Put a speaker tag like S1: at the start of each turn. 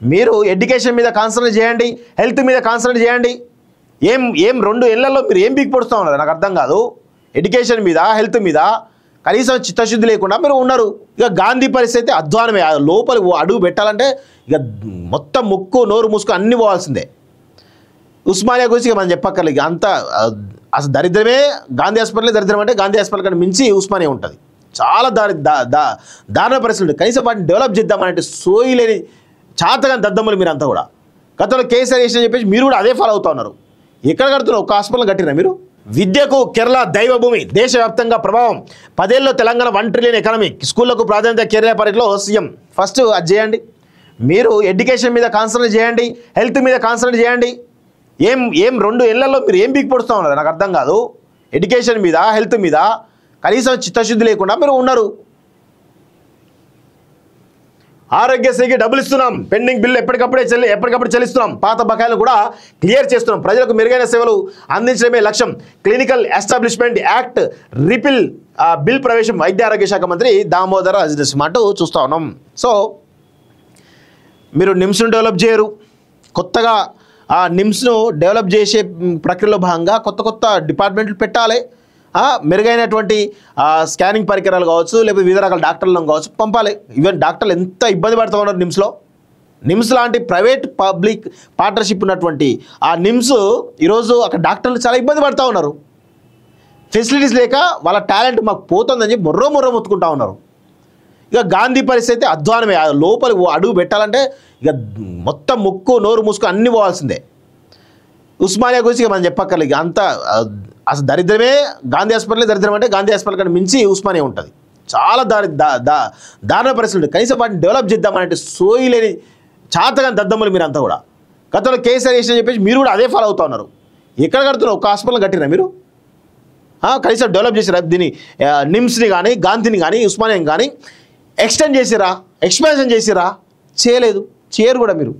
S1: మీరు ఎడ్యుకేషన్ మీద కాన్సన్ట్రేట్ చేయండి, హెల్త్ మీద కాన్సన్ట్రేట్ చేయండి. ఏం 2 ఏళ్లలో మీరు ఏం పీక్ పొడుస్తూ ఉన్నారు నాకు అర్థం కాదు. ఎడ్యుకేషన్ మీద హెల్త్ మీద కనీసం చిత్తశుద్ధి లేకుండా మీరు ఉన్నారు. ఇక గాంధీ పరిస్థితి అధ్వానమే. లోపలికి అడుగు పెట్టాలంటే ఇక మొత్తం ముక్కు నోరు మూసుకు అన్ని పోవాల్సిందే. ఉస్మానియా గురించి మనం చెప్పక్కర్లేదు. అంత అసలు దరిద్రమే. గాంధీ హాస్పిటల్ దరిద్రం అంటే గాంధీ హాస్పిటల్ కంటే మించి ఉస్మానియా ఉంటుంది. చాలా దారుణ పరిస్థితులు ఉంటాయి. కనీసం వాటిని డెవలప్ చేద్దామనంటే సోయి లేని చాతగాని దద్దమ్మలు మీరంతా కూడా. గతంలో కేసీఆర్ చేసిన చెప్పేసి మీరు కూడా అదే ఫాలో అవుతూ ఉన్నారు. ఎక్కడ కడుతున్నారు? ఒక హాస్పిటల్ కట్టినా మీరు? విద్యకు కేరళ దైవభూమి, దేశవ్యాప్తంగా ప్రభావం, 10 ఏళ్ళలో తెలంగాణ 1 ట్రిలియన్ ఎకానమీ, స్కూళ్లకు ప్రాధాన్యత, కేరళ పర్యటనలో సీఎం. ఫస్ట్ అది చేయండి. మీరు ఎడ్యుకేషన్ మీద కాన్సన్ట్రేట్ చేయండి, హెల్త్ మీద కాన్సన్ట్రేట్ చేయండి. ఏం 2 ఏళ్లలో మీరు ఏం పీక్ పొడుస్తూ ఉన్నారు నాకు అర్థం కాదు. ఎడ్యుకేషన్ మీద హెల్త్ మీద కనీసం చిత్తశుద్ధి లేకుండా మీరు ఉన్నారు. ఆరోగ్యశ్రీకి డబ్బులు ఇస్తున్నాం, పెండింగ్ బిల్లు ఎప్పటికప్పుడు చెల్లిస్తున్నాం, పాత బకాయిలు కూడా క్లియర్ చేస్తున్నాం, ప్రజలకు మెరుగైన సేవలు అందించడమే లక్ష్యం, clinical establishment act ripple bill ప్రవేశం, వైద్య ఆరోగ్య శాఖ మంత్రి దామోదర మాట చూస్తూ ఉన్నాం. సో మీరు నిమ్స్ను డెవలప్ చేయరు. కొత్తగా ఆ నిమ్స్ను డెవలప్ చేసే ప్రక్రియలో భాగంగా కొత్త డిపార్ట్మెంట్లు పెట్టాలి. మెరుగైనటువంటి స్కానింగ్ పరికరాలు కావచ్చు, లేకపోతే వివిధ రకాల డాక్టర్లను కావచ్చు పంపాలి. ఈవెన్ డాక్టర్లు ఎంత ఇబ్బంది పడుతూ ఉన్నారు నిమ్స్ లాంటి ప్రైవేట్ పబ్లిక్ పార్ట్నర్షిప్ ఉన్నటువంటి ఆ నిమ్స్ ఈరోజు అక్కడ డాక్టర్లు చాలా ఇబ్బంది పడుతూ ఉన్నారు. ఫెసిలిటీస్ లేక వాళ్ళ టాలెంట్ మాకు పోతుందని చెప్పి మొర్రో మొత్తుకుంటూ ఉన్నారు. ఇక గాంధీ పరిస్థితి అధ్వానమే. లోపలికి అడుగు పెట్టాలంటే ఇక మొత్తం ముక్కు నోరు మూసుకు అన్ని పోవాల్సిందే. ఉస్మానియా గురించి మనం చెప్పక్కర్లేదు. అంత అసలు దరిద్రమే. గాంధీ హాస్పిటల్ దరిద్రం అంటే గాంధీ హాస్పిటల్ కంటే మించి ఉస్మానియా ఉంటుంది. చాలా దారుణ పరిస్థితులు ఉంటాయి. కనీసం వాటిని డెవలప్ చేద్దామనంటే సోయి లేని చాతగాని దద్దమ్మలు మీరంతా కూడా. గతంలో కేసీఆర్ చేసిన చెప్పేసి మీరు కూడా అదే ఫాలో అవుతూ ఉన్నారు. ఎక్కడ కడుతున్నారు? ఒక హాస్పిటల్ కట్టినా మీరు? కనీసం డెవలప్ చేసిరా? దీన్ని నిమ్స్ని కానీ గాంధీని కానీ ఉస్మానియాని కానీ ఎక్స్టెండ్ చేసిరా? ఎక్స్పాన్షన్ చేసిరా? చేయలేదు. చేయరు కూడా మీరు.